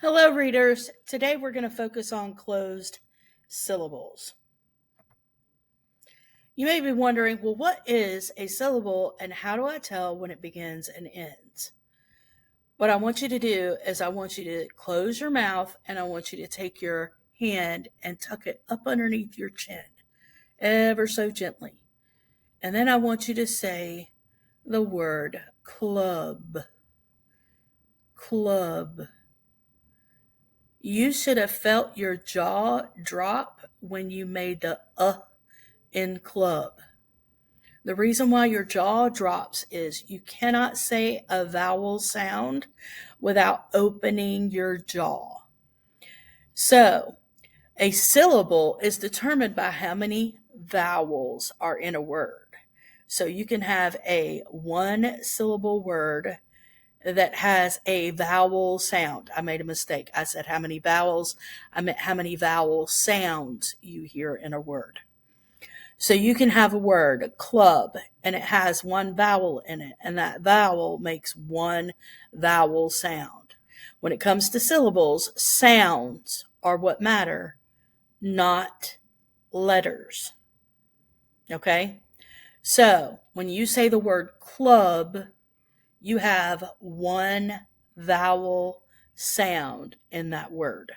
Hello, readers. Today we're going to focus on closed syllables. You may be wondering, well, what is a syllable and how do I tell when it begins and ends? What I want you to do is I want you to close your mouth and I want you to take your hand and tuck it up underneath your chin, ever so gently. And then I want you to say the word club. Club. You should have felt your jaw drop when you made the in club. The reason why your jaw drops is you cannot say a vowel sound without opening your jaw. So, a syllable is determined by how many vowels are in a word. So you can have a one syllable word that has a vowel sound. I made a mistake. I said how many vowels. I meant how many vowel sounds you hear in a word. So you can have a word, club, and it has one vowel in it, and that vowel makes one vowel sound. When it comes to syllables, sounds are what matter, not letters. Okay? So when you say the word club, you have one vowel sound in that word.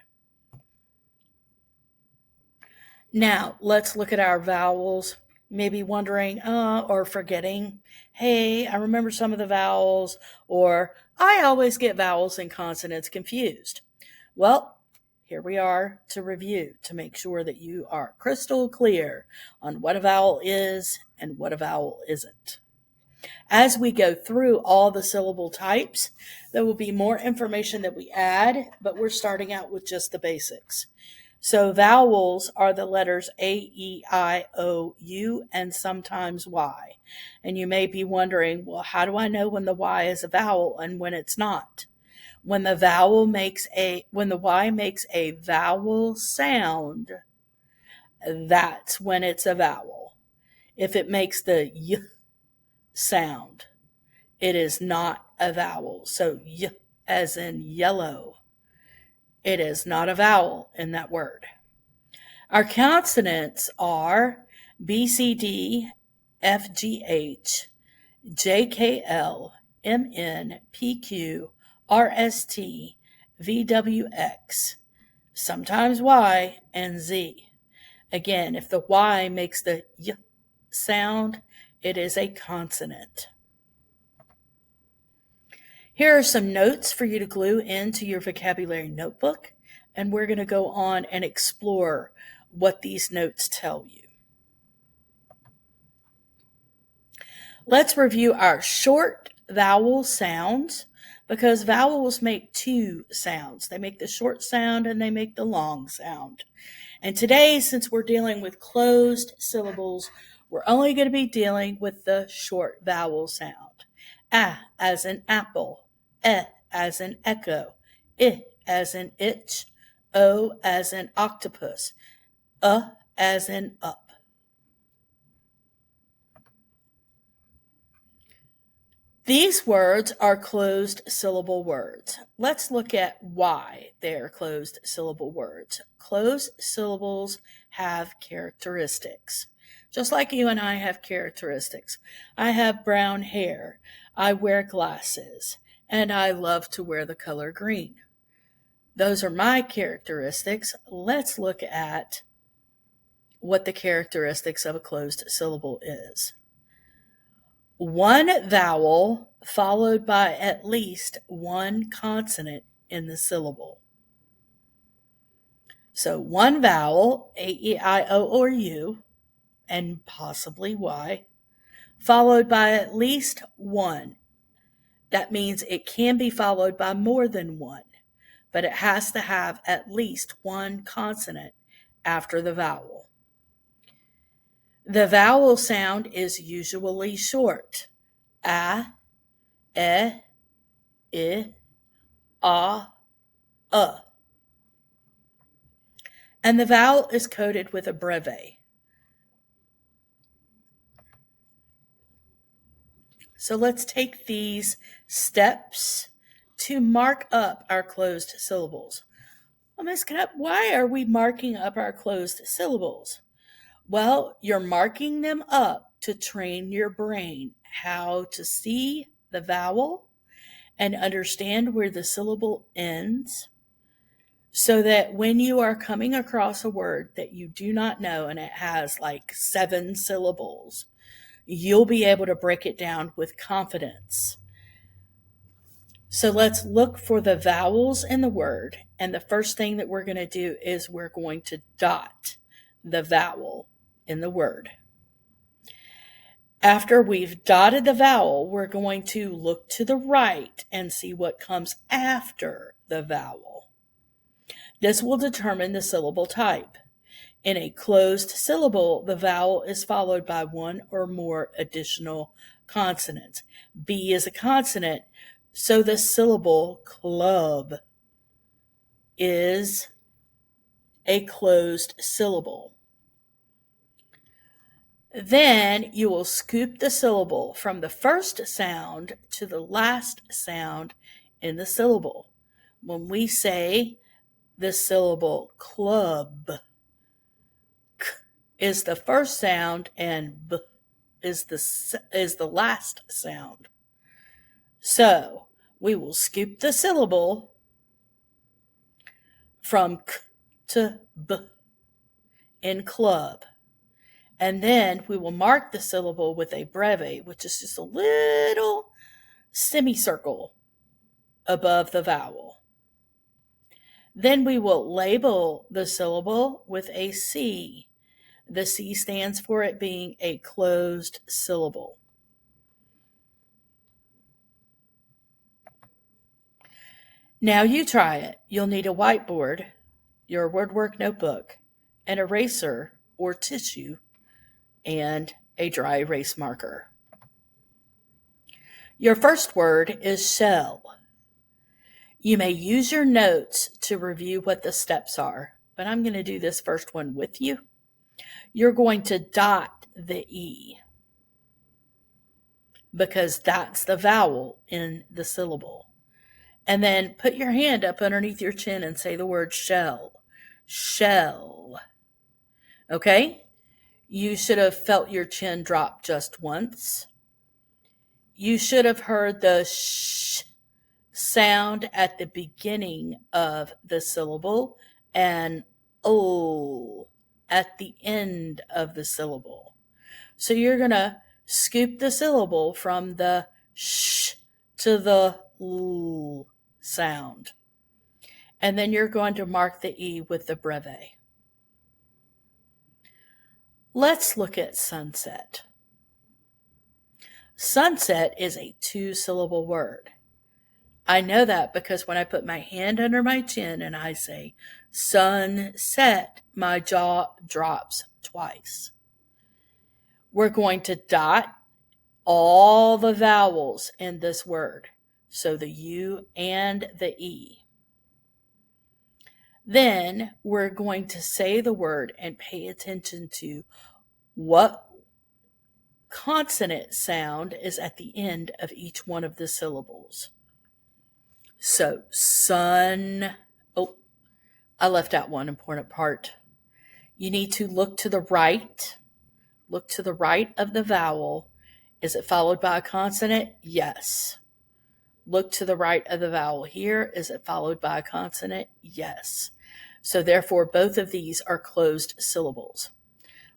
Now, let's look at our vowels. Maybe wondering or forgetting, hey, I remember some of the vowels, or I always get vowels and consonants confused. Well, here we are to review to make sure that you are crystal clear on what a vowel is and what a vowel isn't. As we go through all the syllable types, there will be more information that we add, but we're starting out with just the basics. So vowels are the letters A, E, I, O, U, and sometimes Y. And you may be wondering, well, how do I know when the Y is a vowel and when it's not? When the Y makes a vowel sound, that's when it's a vowel. If it makes the Y sound, it is not a vowel. So Y as in yellow, it is not a vowel in that word. Our consonants are B, C, D, F, G, H, J, K, L, M, N, P, Q, R, S, T, V, W, X, sometimes Y, and Z. Again, if the Y makes the Y sound, it is a consonant. Here are some notes for you to glue into your vocabulary notebook, and we're going to go on and explore what these notes tell you. Let's review our short vowel sounds, because vowels make two sounds. They make the short sound and they make the long sound. And today, since we're dealing with closed syllables, we're only going to be dealing with the short vowel sound. A as in apple, E as in echo, I as in itch, O as in octopus, as in up. These words are closed syllable words. Let's look at why they are closed syllable words. Closed syllables have characteristics. Just like you and I have characteristics. I have brown hair. I wear glasses. And I love to wear the color green. Those are my characteristics. Let's look at what the characteristics of a closed syllable is. One vowel followed by at least one consonant in the syllable. So one vowel, A, E, I, O, or U, and possibly Y, followed by at least one. That means it can be followed by more than one, but it has to have at least one consonant after the vowel. The vowel sound is usually short. A, E, I, A. And the vowel is coded with a breve. So let's take these steps to mark up our closed syllables. Well, Miss Knapp, why are we marking up our closed syllables? Well, you're marking them up to train your brain how to see the vowel and understand where the syllable ends, so that when you are coming across a word that you do not know and it has like 7 syllables, you'll be able to break it down with confidence. So let's look for the vowels in the word. And the first thing that we're going to do is we're going to dot the vowel in the word. After we've dotted the vowel, we're going to look to the right and see what comes after the vowel. This will determine the syllable type. In a closed syllable, the vowel is followed by one or more additional consonants. B is a consonant, so the syllable club is a closed syllable. Then you will scoop the syllable from the first sound to the last sound in the syllable. When we say the syllable club, k is the first sound and b is the last sound. So we will scoop the syllable from k to b in club. And then we will mark the syllable with a breve, which is just a little semicircle above the vowel. Then we will label the syllable with a C. The C stands for it being a closed syllable. Now you try it. You'll need a whiteboard, your WordWork notebook, an eraser or tissue, and a dry erase marker. Your first word is shell. You may use your notes to review what the steps are, but I'm going to do this first one with you. You're going to dot the E because that's the vowel in the syllable. And then put your hand up underneath your chin and say the word shell. Shell. Okay? You should have felt your chin drop just once. You should have heard the sh sound at the beginning of the syllable and o at the end of the syllable. So you're going to scoop the syllable from the sh to the l sound. And then you're going to mark the E with the breve. Let's look at sunset. Sunset is a 2-syllable word. I know that because when I put my hand under my chin and I say sunset, my jaw drops twice. We're going to dot all the vowels in this word, so the U and the E. Then we're going to say the word and pay attention to what consonant sound is at the end of each one of the syllables. So sun, oh, I left out one important part. You need to look to the right. Look to the right of the vowel. Is it followed by a consonant? Yes. Look to the right of the vowel here. Is it followed by a consonant? Yes. So therefore, both of these are closed syllables.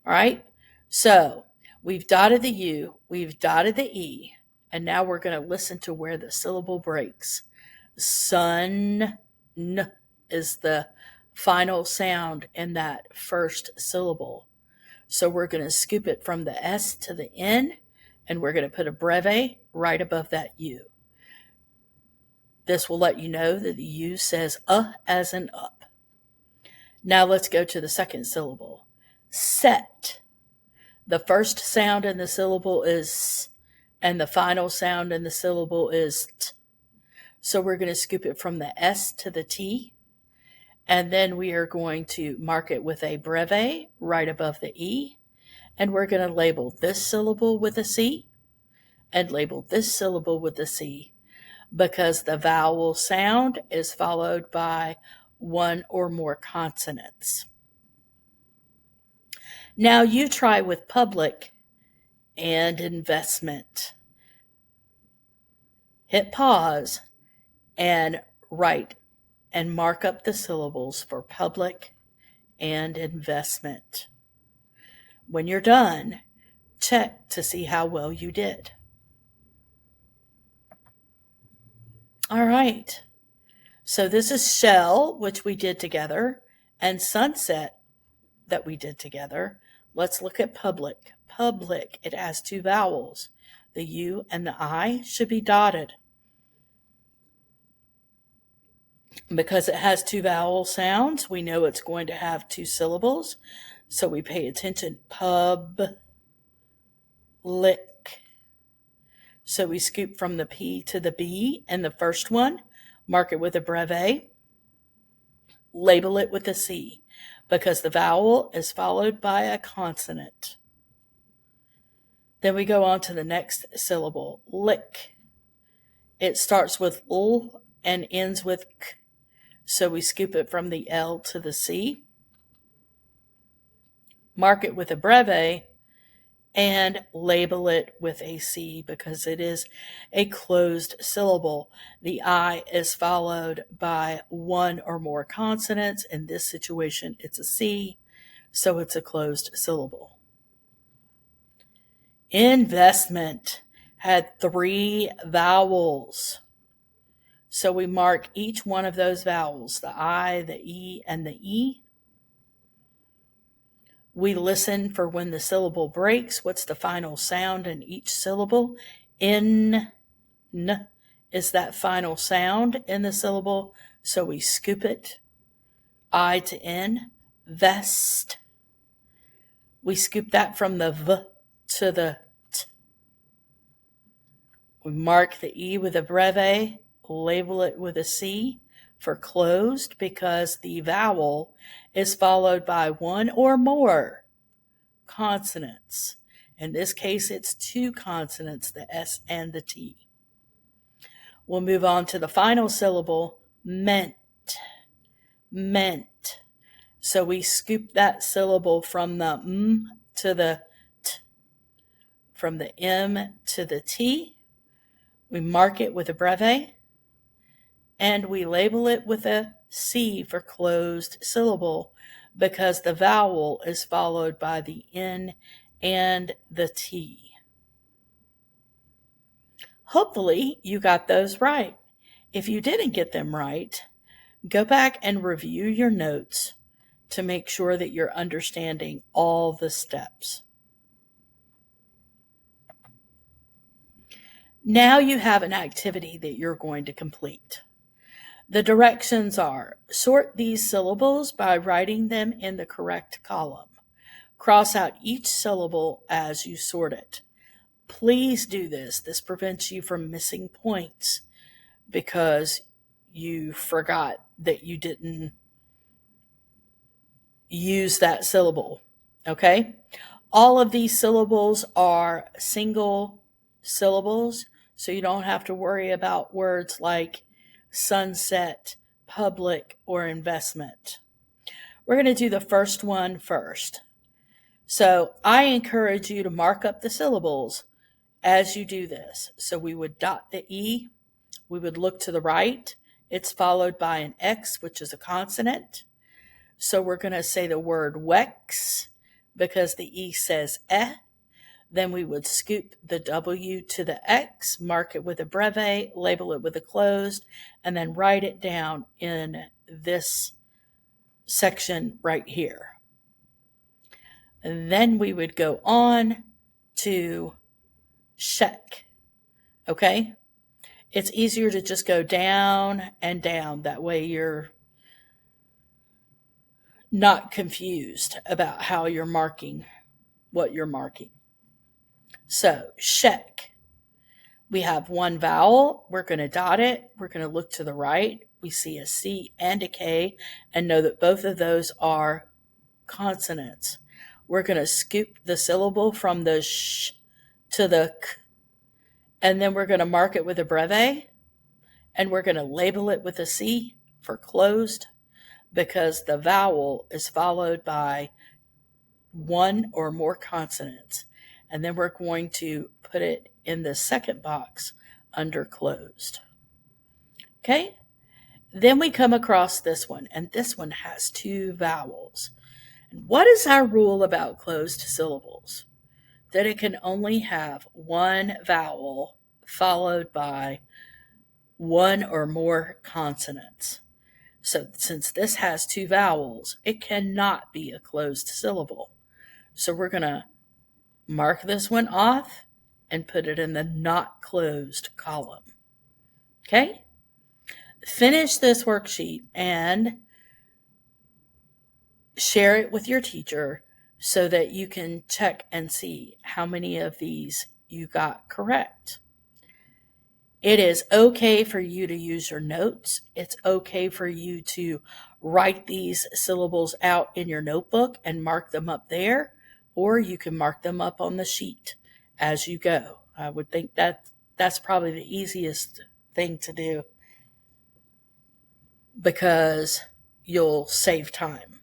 All right? So we've dotted the U, we've dotted the E, and now we're going to listen to where the syllable breaks. Sun, n is the final sound in that first syllable. So we're going to scoop it from the S to the N, and we're going to put a breve right above that U. This will let you know that the U says as in up. Now let's go to the second syllable. Set. The first sound in the syllable is S, and the final sound in the syllable is T. So we're going to scoop it from the S to the T, and then we are going to mark it with a breve right above the E, and we're going to label this syllable with a C, and label this syllable with a C. because the vowel sound is followed by one or more consonants. Now you try with public and investment. Hit pause and write and mark up the syllables for public and investment. When you're done, check to see how well you did. All right. So this is shell, which we did together, and sunset that we did together. Let's look at public. Public, it has two vowels. The U and the I should be dotted. Because it has two vowel sounds, we know it's going to have two syllables. So we pay attention. Pub, lick. So we scoop from the P to the B in the first one, mark it with a breve, label it with a C, because the vowel is followed by a consonant. Then we go on to the next syllable, lick. It starts with L and ends with K. So we scoop it from the L to the C, mark it with a breve, and label it with a C because it is a closed syllable. The I is followed by one or more consonants. In this situation, it's a C, so it's a closed syllable. Investment had three vowels. So we mark each one of those vowels, the I, the E, and the E. We listen for when the syllable breaks. What's the final sound in each syllable? N is that final sound in the syllable, so we scoop it. I to N. Vest. We scoop that from the V to the T. We mark the E with a breve, label it with a C for closed because the vowel is followed by one or more consonants. In this case, it's two consonants, the S and the T. We'll move on to the final syllable, meant. Meant. So we scoop that syllable from the M to the T, from the M to the T. We mark it with a breve, and we label it with a C for closed syllable because the vowel is followed by the N and the T. Hopefully you got those right. If you didn't get them right, go back and review your notes to make sure that you're understanding all the steps. Now you have an activity that you're going to complete. The directions are: sort these syllables by writing them in the correct column. Cross out each syllable as you sort it. Please do this. This prevents you from missing points because you forgot that you didn't use that syllable. Okay? All of these syllables are single syllables, so you don't have to worry about words like sunset, public, or investment. We're going to do the first one first. So I encourage you to mark up the syllables as you do this. So we would dot the E, we would look to the right. It's followed by an X, which is a consonant. So we're going to say the word Wex because the E says eh. Then we would scoop the W to the X, mark it with a breve, label it with a closed, and then write it down in this section right here. And then we would go on to check. Okay? It's easier to just go down and down. That way you're not confused about how you're marking what you're marking. So, check. We have one vowel. We're going to dot it. We're going to look to the right. We see a C and a K and know that both of those are consonants. We're going to scoop the syllable from the sh to the k, and then we're going to mark it with a breve, And we're going to label it with a C for closed because the vowel is followed by one or more consonants. And then we're going to put it in the second box under closed. Okay? Then we come across this one, and this one has two vowels. And what is our rule about closed syllables? That it can only have one vowel followed by one or more consonants. So since this has two vowels, it cannot be a closed syllable. So we're going to mark this one off and put it in the not closed column. Okay? Finish this worksheet and share it with your teacher so that you can check and see how many of these you got correct. It is okay for you to use your notes. It's okay for you to write these syllables out in your notebook and mark them up there, or you can mark them up on the sheet as you go. I would think that that's probably the easiest thing to do because you'll save time.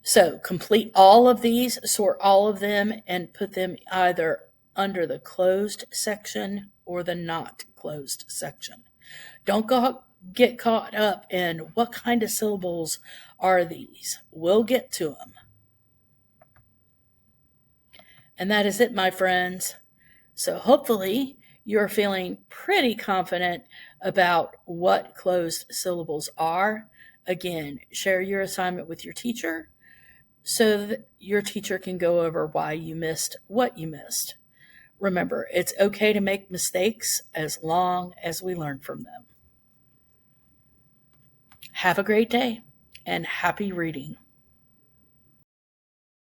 So complete all of these, sort all of them, and put them either under the closed section or the not closed section. Don't get caught up in what kind of syllables are these. We'll get to them. And that is it, my friends. So hopefully you're feeling pretty confident about what closed syllables are. Again, share your assignment with your teacher so that your teacher can go over why you missed what you missed. Remember, it's okay to make mistakes as long as we learn from them. Have a great day and happy reading.